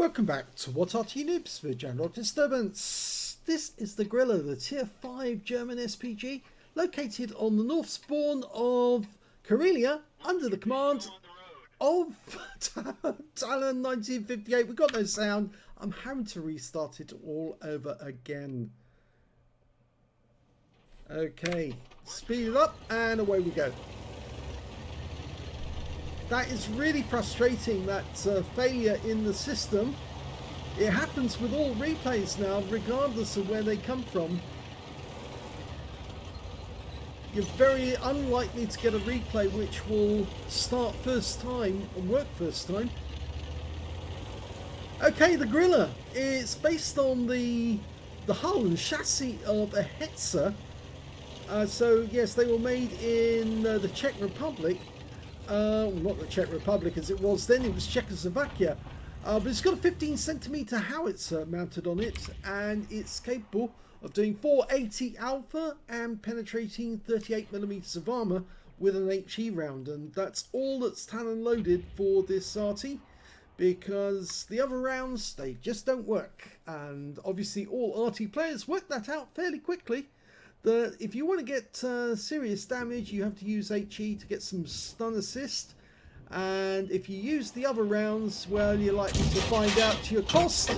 Welcome back to What Arty Noobs with General Disturbance. This is the Grille, the Tier 5 German SPG, located on the north spawn of Karelia under the command of talon1958. We've got no sound. I'm having to restart it all over again. Okay, speed it up and away we go. That is really frustrating, that failure in the system. It happens with all replays now, regardless of where they come from. You're very unlikely to get a replay which will start first time and work first time. Okay, the Grille is based on the hull and chassis of a Hetzer. So yes, they were made in the Czech Republic. Not the Czech Republic as it was then, it was Czechoslovakia. But it's got a 15cm howitzer mounted on it, and it's capable of doing 480 alpha and penetrating 38mm of armour with an HE round. And that's all that's talon loaded for this Arty, because the other rounds, they just don't work. And obviously all Arty players work that out fairly quickly. That if you want to get serious damage, you have to use HE to get some stun assist, and if you use the other rounds, well, you're likely to find out to your cost.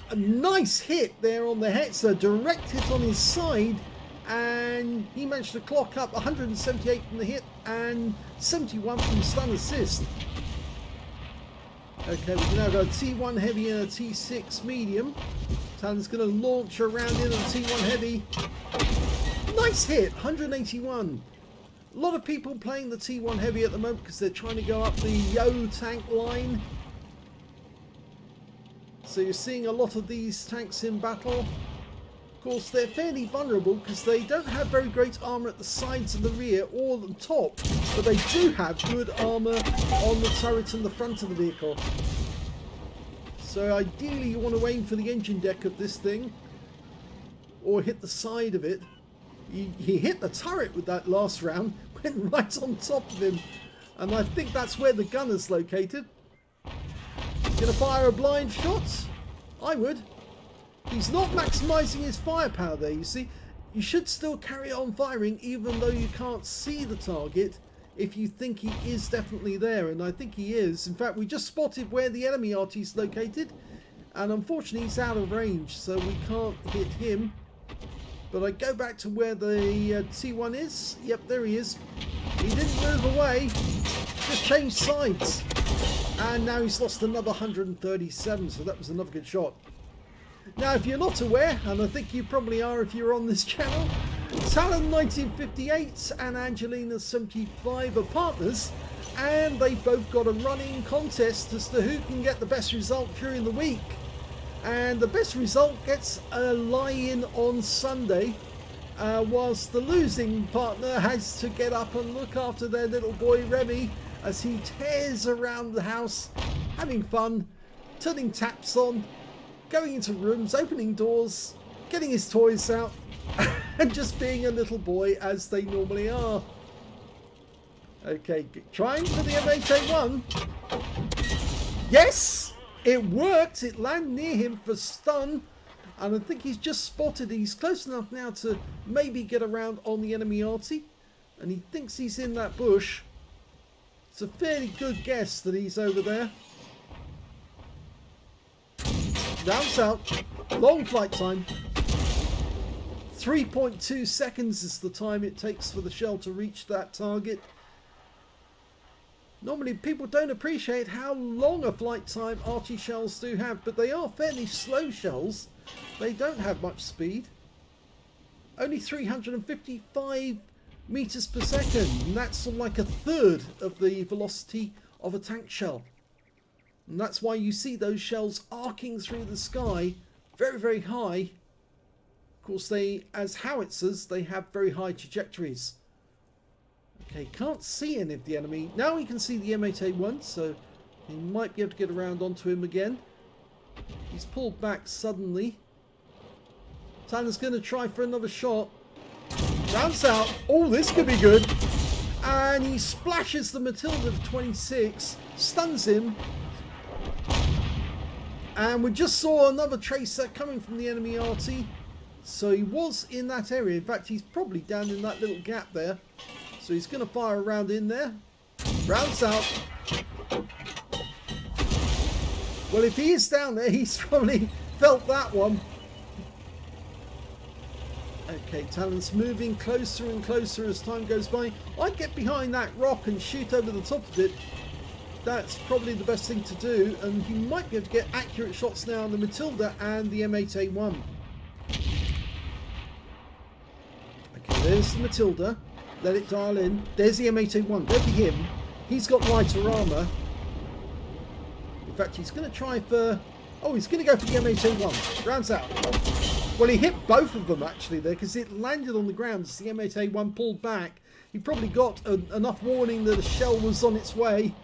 A nice hit there on the Hetzer, direct hit on his side, and he managed to clock up 178 from the hit and 71 from stun assist. Okay, we've now got a T1 heavy and a T6 medium. Talon's going to launch around in on T1 heavy. Nice hit, 181. A lot of people playing the T1 heavy at the moment because they're trying to go up the Yo tank line. So you're seeing a lot of these tanks in battle. Of course, they're fairly vulnerable because they don't have very great armour at the sides and the rear or the top, but they do have good armour on the turret and the front of the vehicle. So ideally you want to aim for the engine deck of this thing, or hit the side of it. He hit the turret with that last round, went right on top of him, and I think that's where the gunner's located. Gonna fire a blind shot? I would. He's not maximising his firepower there, you see. You should still carry on firing even though you can't see the target, if you think he is definitely there, and I think he is. In fact, we just spotted where the enemy Arty is located, and unfortunately he's out of range, so we can't hit him. But I go back to where the T1 is. Yep, there he is. He didn't move away, just changed sides. And now he's lost another 137, so that was another good shot. Now, if you're not aware, and I think you probably are if you're on this channel, talon1958 and Angelina75 are partners, and they've both got a running contest as to who can get the best result during the week. And the best result gets a lie-in on Sunday, whilst the losing partner has to get up and look after their little boy Remy as he tears around the house, having fun, turning taps on, going into rooms, opening doors, getting his toys out, and just being a little boy as they normally are. Okay, trying for the M8A1. Yes! It worked! It landed near him for stun, and I think he's just spotted. He's close enough now to maybe get around on the enemy Arty, and he thinks he's in that bush. It's a fairly good guess that he's over there. Rounds out, long flight time. 3.2 seconds is the time it takes for the shell to reach that target. Normally people don't appreciate how long a flight time Arty shells do have, but they are fairly slow shells. They don't have much speed. Only 355 meters per second, and that's like a third of the velocity of a tank shell. And that's why you see those shells arcing through the sky very, very high. Of course, they, as howitzers, they have very high trajectories. Okay, can't see any of the enemy. Now he can see the M8A1, so he might be able to get around onto him again. He's pulled back suddenly. Talon's going to try for another shot. Rounds out. Oh, this could be good. And he splashes the Matilda of 26, stuns him, And we just saw another tracer coming from the enemy Arty. So he was in that area. In fact, he's probably down in that little gap there. So he's going to fire a round in there. Rounds out. Well, if he is down there, he's probably felt that one. Okay, Talon's moving closer and closer as time goes by. I'd get behind that rock and shoot over the top of it. That's probably the best thing to do. And he might be able to get accurate shots now on the Matilda and the M8A1. Okay, there's the Matilda. Let it dial in. There's the M8A1. Go for him. He's got lighter armour. In fact, he's going to try for... Oh, he's going to go for the M8A1. Rounds out. Well, he hit both of them actually there because it landed on the ground as the M8A1 pulled back. He probably got enough warning that a shell was on its way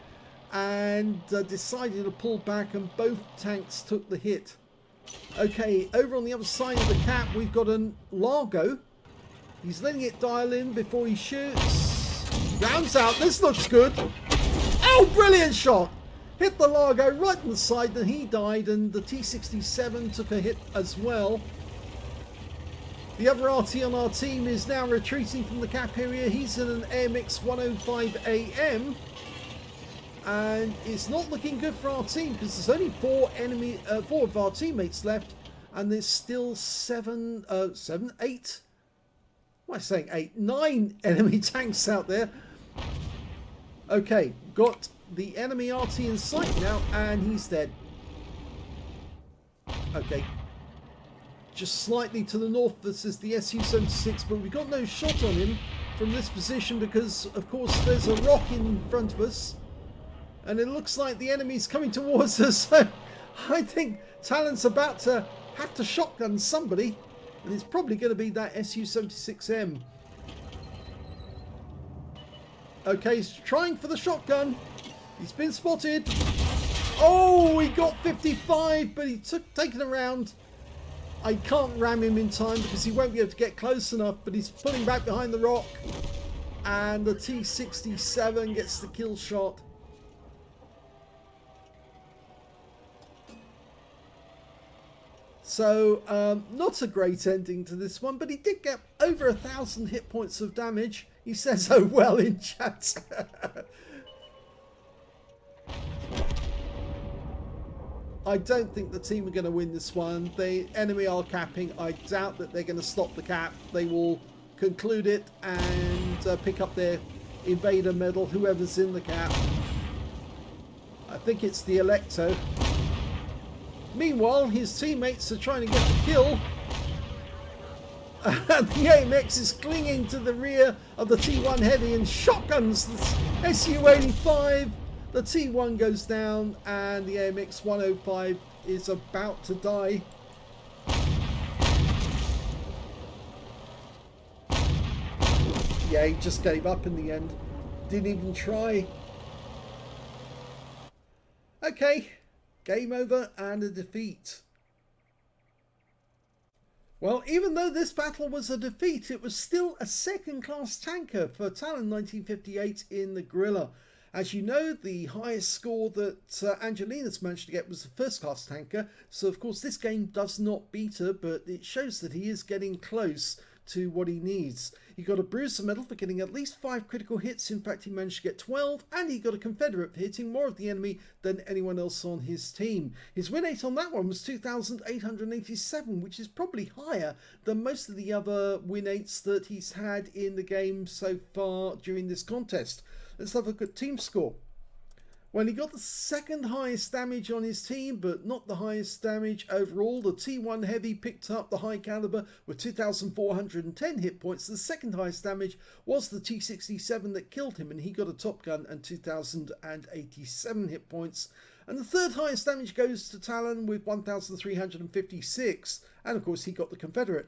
and decided to pull back, and both tanks took the hit. Okay, over on the other side of the cap, we've got a Largo. He's letting it dial in before he shoots. Rounds out. This looks good. Oh, brilliant shot. Hit the Largo right in the side and he died, and the T67 took a hit as well. The other Arty on our team is now retreating from the cap area. He's in an AMX 105 AM. And it's not looking good for our team because there's only four of our teammates left. And there's still eight? What am I saying? 8, 9 enemy tanks out there. Okay, got the enemy Arty in sight now, and he's dead. Okay. Just slightly to the north, this is the Su-76, but we got no shot on him from this position because, of course, there's a rock in front of us. And it looks like the enemy's coming towards us, so I think Talon's about to have to shotgun somebody. And it's probably going to be that Su-76M. Okay, he's trying for the shotgun. He's been spotted. Oh, he got 55, but he taken around. I can't ram him in time because he won't be able to get close enough, but he's pulling back behind the rock. And the T67 gets the kill shot. So, not a great ending to this one, but he did get over 1,000 hit points of damage. He says, oh well, in chat. I don't think the team are going to win this one. The enemy are capping. I doubt that they're going to stop the cap. They will conclude it and pick up their invader medal, whoever's in the cap. I think it's the Electo. Meanwhile, his teammates are trying to get the kill. And the AMX is clinging to the rear of the T1 Heavy and shotguns the Su-85. The T1 goes down and the AMX 105 is about to die. Yeah, he just gave up in the end. Didn't even try. Okay, game over and a defeat. Well, even though this battle was a defeat, it was still a second-class tanker for talon1958 in the Grille. As you know, the highest score that Angelina's managed to get was the first-class tanker. So, of course, this game does not beat her, but it shows that he is getting close to what he needs. He got a Bruiser medal for getting at least 5 critical hits. In fact, he managed to get 12, and he got a Confederate for hitting more of the enemy than anyone else on his team. His win rate on that one was 2,887, which is probably higher than most of the other win rates that he's had in the game so far during this contest. Let's have a look at team score. Well, he got the second highest damage on his team, but not the highest damage overall. The T1 Heavy picked up the high caliber with 2,410 hit points. The second highest damage was the T67 that killed him, and he got a Top Gun and 2,087 hit points. And the third highest damage goes to Talon with 1,356, and of course he got the Confederate.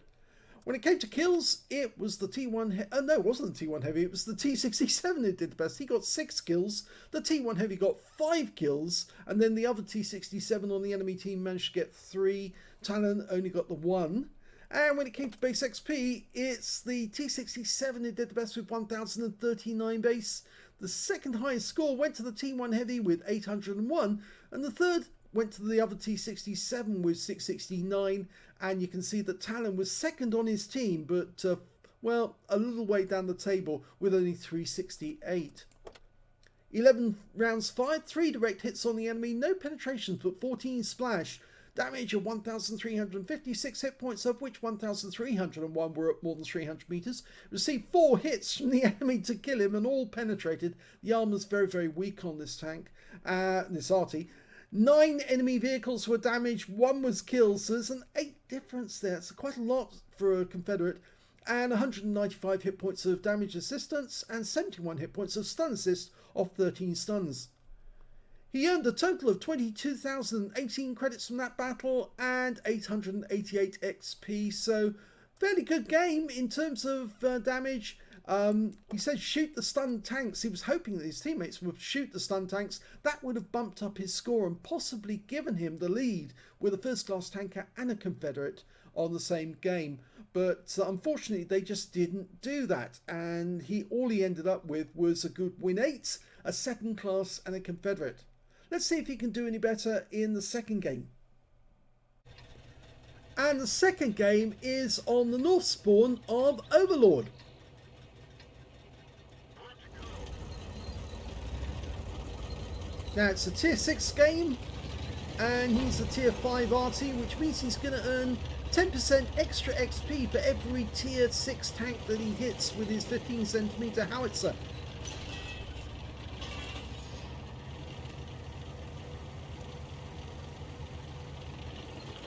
When it came to kills, it was the T1... no, it wasn't the T1 Heavy. It was the T67 that did the best. He got 6 kills. The T1 Heavy got 5 kills. And then the other T67 on the enemy team managed to get 3. Talon only got the 1. And when it came to base XP, it's the T67 who did the best with 1,039 base. The second highest score went to the T1 Heavy with 801. And the third went to the other T67 with 669, and you can see that Talon was second on his team, but well, a little way down the table with only 368. 11 rounds fired, 3 direct hits on the enemy, no penetrations but 14 splash. Damage of 1,356 hit points, of which 1,301 were at more than 300 meters. Received 4 hits from the enemy to kill him and all penetrated. The armor's very, very weak on this tank, this Arty. 9 enemy vehicles were damaged, 1 was killed, so there's an 8 difference there. It's quite a lot for a Confederate. And 195 hit points of damage assistance and 71 hit points of stun assist off 13 stuns. He earned a total of 22,018 credits from that battle and 888 XP, so fairly good game in terms of damage. He said shoot the stun tanks. He was hoping that his teammates would shoot the stun tanks. That would have bumped up his score and possibly given him the lead with a first class tanker and a Confederate on the same game. But unfortunately they just didn't do that, and all he ended up with was a good win 8, a second class and a Confederate. Let's see if he can do any better in the second game. And the second game is on the north spawn of Overlord. Now it's a tier 6 game, and he's a tier 5 Arty, which means he's going to earn 10% extra XP for every tier 6 tank that he hits with his 15cm howitzer.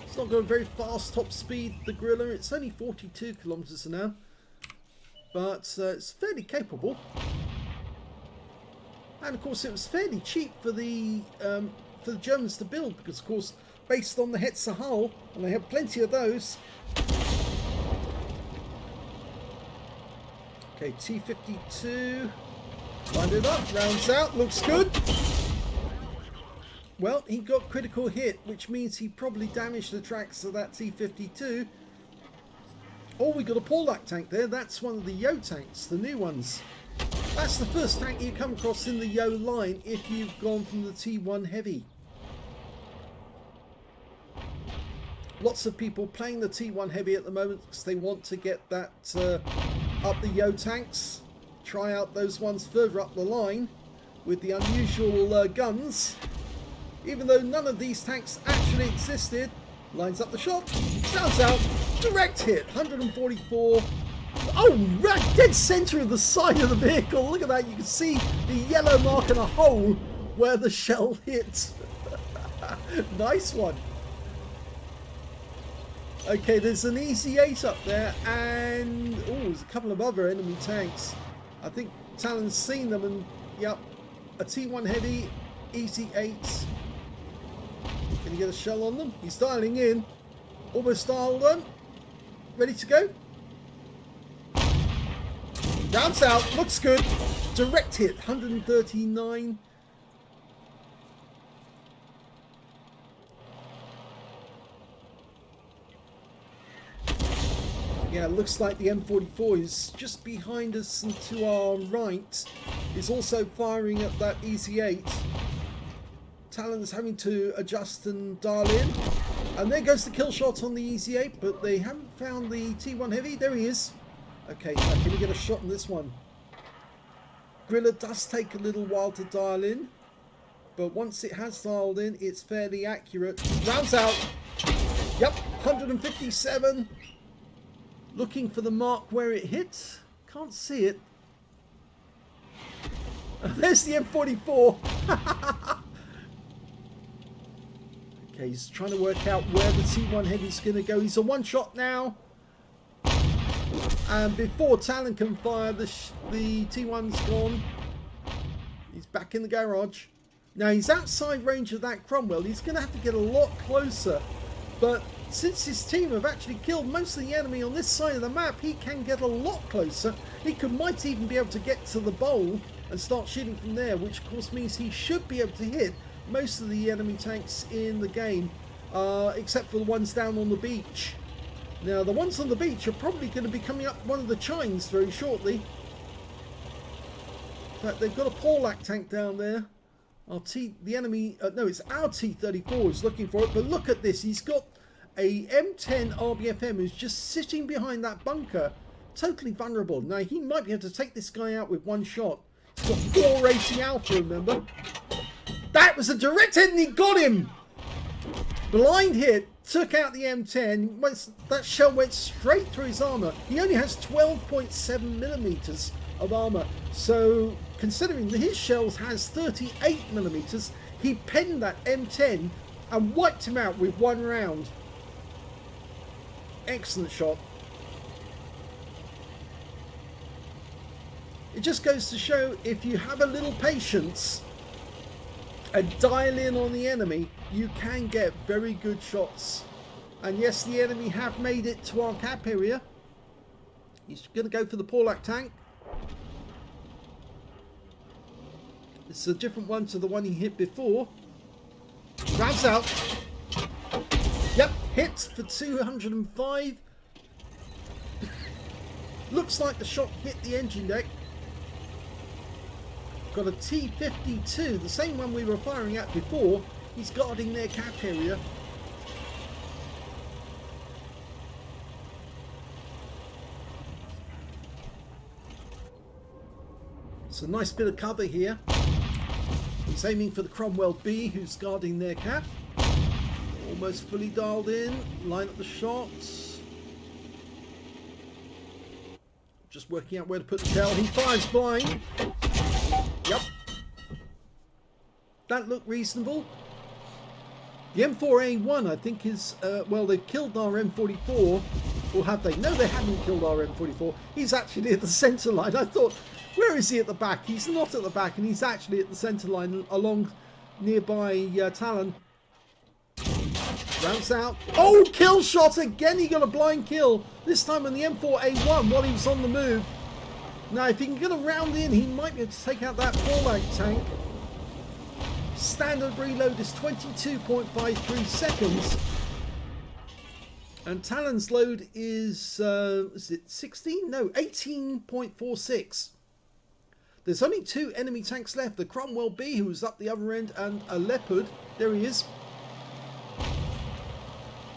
It's not going very fast top speed, the Grille. It's only 42 kilometers an hour, but it's fairly capable. And of course it was fairly cheap for the Germans to build, because of course based on the Hetzer hull, and they have plenty of those. Okay, T52, lined it up, rounds out, looks good. Well, he got critical hit, which means he probably damaged the tracks of that T52. Oh, we got a Paulak tank there. That's one of the Yo tanks, the new ones. That's the first tank you come across in the Yo line if you've gone from the T1 Heavy. Lots of people playing the T1 Heavy at the moment because they want to get that up the Yo tanks. Try out those ones further up the line with the unusual guns. Even though none of these tanks actually existed. Lines up the shot, shouts out, direct hit, 144. Oh, right dead centre of the side of the vehicle. Look at that, you can see the yellow mark and a hole where the shell hit. Nice one. Okay, there's an Easy 8 up there, and oh, there's a couple of other enemy tanks. I think Talon's seen them, and yep, a T1 Heavy, Easy 8. Can you get a shell on them? He's dialing in. Almost dialed on. Ready to go? Rounds out. Looks good. Direct hit. 139. Yeah, it looks like the M44 is just behind us and to our right. Is also firing at that Easy 8. Talon's having to adjust and dial in. And there goes the kill shot on the Easy 8, but they haven't found the T1 Heavy. There he is. Okay, now can we get a shot on this one? Grille does take a little while to dial in, but once it has dialed in, it's fairly accurate. Rounds out. Yep, 157. Looking for the mark where it hits. Can't see it. There's the M44. Okay, he's trying to work out where the T1 Heavy's going to go. He's a one shot now. And before Talon can fire, the T1's gone. He's back in the garage. Now he's outside range of that Cromwell. He's going to have to get a lot closer. But since his team have actually killed most of the enemy on this side of the map, he can get a lot closer. He might even be able to get to the bowl and start shooting from there, which of course means he should be able to hit most of the enemy tanks in the game, except for the ones down on the beach. Now the ones on the beach are probably going to be coming up one of the chines very shortly. In fact, they've got a Paulak tank down there. The enemy, no, it's our T-34 who's looking for it, but look at this. He's got a M10 RBFM who's just sitting behind that bunker, totally vulnerable. Now, he might be able to take this guy out with one shot. He's got 4 rating alpha, remember? That was a direct hit and he got him! Blind hit, took out the M10. That shell went straight through his armor. He only has 12.7 millimeters of armor. So, considering that his shells has 38 millimeters, he penned that M10 and wiped him out with 1 round. Excellent shot. It just goes to show, if you have a little patience and dial in on the enemy, you can get very good shots. And yes, the enemy have made it to our cap area. He's going to go for the Porlac tank. It's a different one to the one he hit before. Rounds out. Yep, hits for 205. Looks like the shot hit the engine deck. Got a T-52, the same one we were firing at before. He's guarding their cap area. It's a nice bit of cover here. He's aiming for the Cromwell B, who's guarding their cap. Almost fully dialed in. Line up the shots. Just working out where to put the shell. He fires blind. Yep. That looked reasonable. The M4A1, I think, is... well, they've killed our M44. Or have they? No, they haven't killed our M44. He's actually at the centre line. I thought, where is he at the back? He's not at the back, and he's actually at the centre line along nearby Talon. Rounds out. Oh, kill shot again. He got a blind kill. This time on the M4A1 while he was on the move. Now, if he can get a round in, he might be able to take out that Porlac tank. Standard reload is 22.53 seconds. And Talon's load is it 16? No, 18.46. There's only 2 enemy tanks left. The Cromwell B, who's up the other end, and a Leopard. There he is.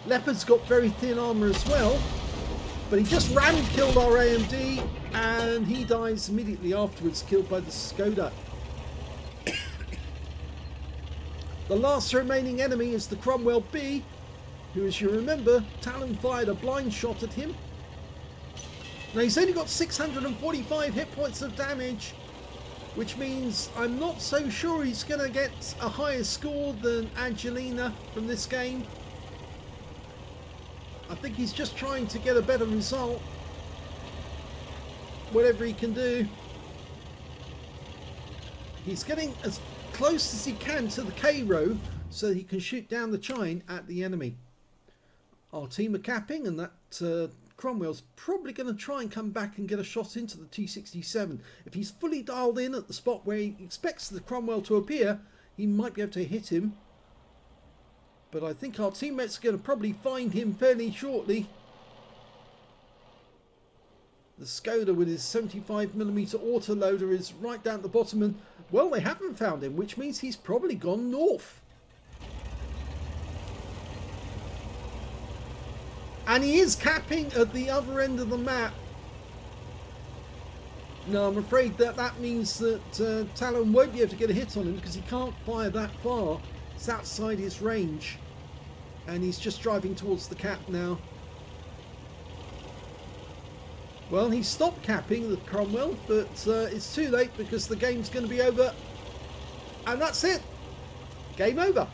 Leopard's got very thin armor as well. But he just ran and killed our AMD, and he dies immediately afterwards, killed by the Skoda. The last remaining enemy is the Cromwell B, who, as you remember, Talon fired a blind shot at him. Now, he's only got 645 hit points of damage, which means I'm not so sure he's going to get a higher score than Angelina from this game. I think he's just trying to get a better result. Whatever he can do. He's getting as close as he can to the K-row so he can shoot down the chine at the enemy. Our team are capping, and that Cromwell's probably going to try and come back and get a shot into the T-67. If he's fully dialed in at the spot where he expects the Cromwell to appear, he might be able to hit him. But I think our teammates are going to probably find him fairly shortly. The Skoda with his 75mm autoloader is right down at the bottom, and well, they haven't found him, which means he's probably gone north. And he is capping at the other end of the map. No, I'm afraid that means that Talon won't be able to get a hit on him because he can't fire that far. It's outside his range. And he's just driving towards the cap now. Well, he stopped capping the Cromwell, but it's too late because the game's going to be over. And that's it. Game over.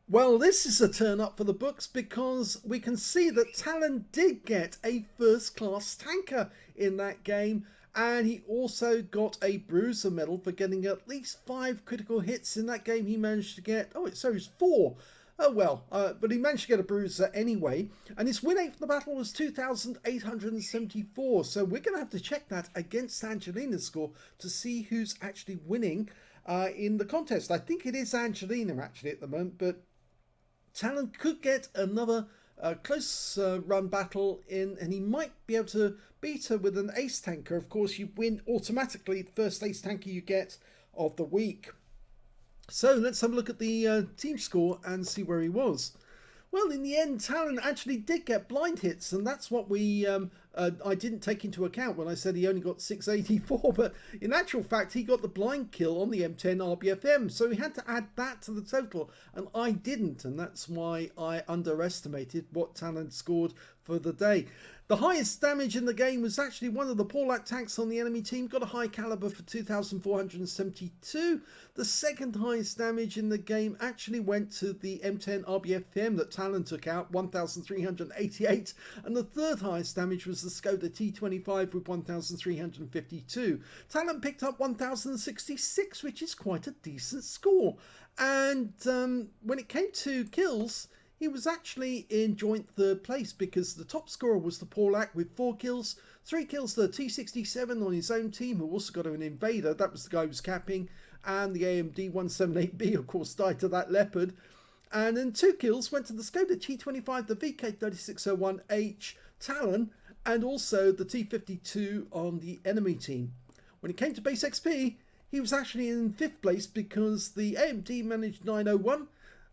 Well, this is a turn up for the books because we can see that Talon did get a first-class tanker in that game. And he also got a bruiser medal for getting at least 5 critical hits in that game. He managed to get, sorry, it's 4. Oh well, but he managed to get a bruiser anyway. And his win rate for the battle was 2,874. So we're going to have to check that against Angelina's score to see who's actually winning in the contest. I think it is Angelina actually at the moment, but Talon could get another close run battle in, and he might be able to beat her with an ace tanker. Of course, you win automatically the first ace tanker you get of the week. So let's have a look at the team score and see where he was. Well, in the end, Talon actually did get blind hits, and that's what I didn't take into account when I said he only got 684, but in actual fact, he got the blind kill on the M10 RBFM, so he had to add that to the total, and I didn't, and that's why I underestimated what Talon scored for the day. The highest damage in the game was actually one of the Porlac tanks on the enemy team, got a high caliber for 2,472. The second highest damage in the game actually went to the M10 RBFM that Talon took out, 1,388, and the third highest damage was the Skoda T25 with 1,352. Talon picked up 1,066, which is quite a decent score. And when it came to kills, he was actually in joint third place because the top scorer was the Porlac with 4 kills, 3 kills to the T67 on his own team, who also got an invader. That was the guy who was capping, and the AMD 178B, of course, died to that Leopard. And then 2 kills went to the Skoda T25, the VK3601H Talon, and also the T52 on the enemy team. When it came to base XP, he was actually in 5th place because the AMD managed 901,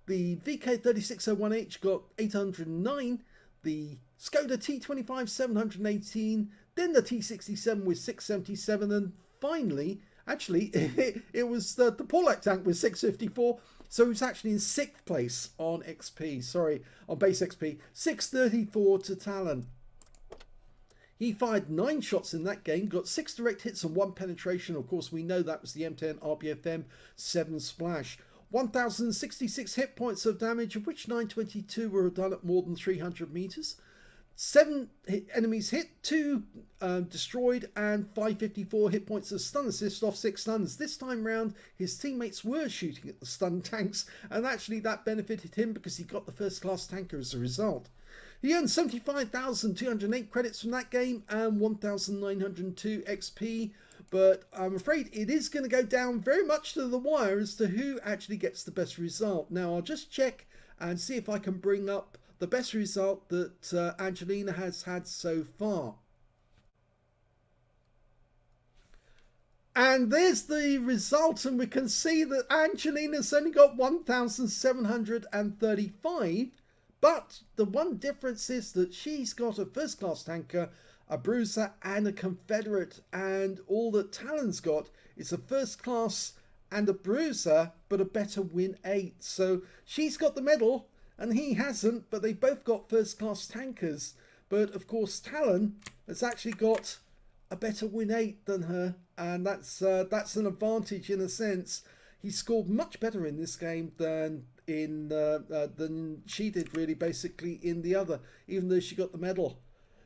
the VK3601H got 809, the Skoda T25 718, then the T67 with 677, and finally, actually, it was the Porlac tank with 654, so he was actually in 6th place on XP, sorry, on base XP, 634 to Talon. He fired 9 shots in that game, got 6 direct hits and 1 penetration. Of course, we know that was the M10 RBFM 7 splash. 1,066 hit points of damage, of which 922 were done at more than 300 meters. 7 enemies hit, 2 destroyed, and 554 hit points of stun assist off 6 stuns. This time round, his teammates were shooting at the stun tanks, and actually that benefited him because he got the first class tanker as a result. He earned 75,208 credits from that game and 1,902 XP, but I'm afraid it is going to go down very much to the wire as to who actually gets the best result. Now, I'll just check and see if I can bring up the best result that Angelina has had so far. And there's the result, and we can see that Angelina's only got 1,735. But the one difference is that she's got a first class tanker, a bruiser and a Confederate, and all that Talon's got is a first class and a bruiser, but a better win 8. So she's got the medal and he hasn't, but they both got first class tankers. But of course Talon has actually got a better win 8 than her, and that's an advantage in a sense. He scored much better in this game than she did, really, basically in the other, even though she got the medal.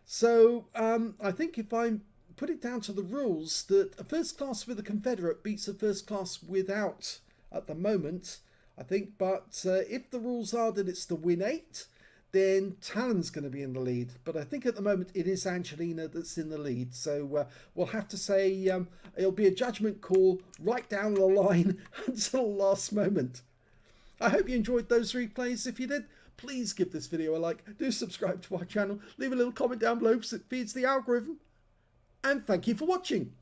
So I think if I put it down to the rules, that a first class with a Confederate beats a first class without at the moment, I think. But if the rules are that it's the win 8, then Talon's going to be in the lead. But I think at the moment it is Angelina that's in the lead. So we'll have to say it'll be a judgment call right down the line until the last moment. I hope you enjoyed those replays. If you did, please give this video a like. Do subscribe to our channel. Leave a little comment down below because it feeds the algorithm. And thank you for watching.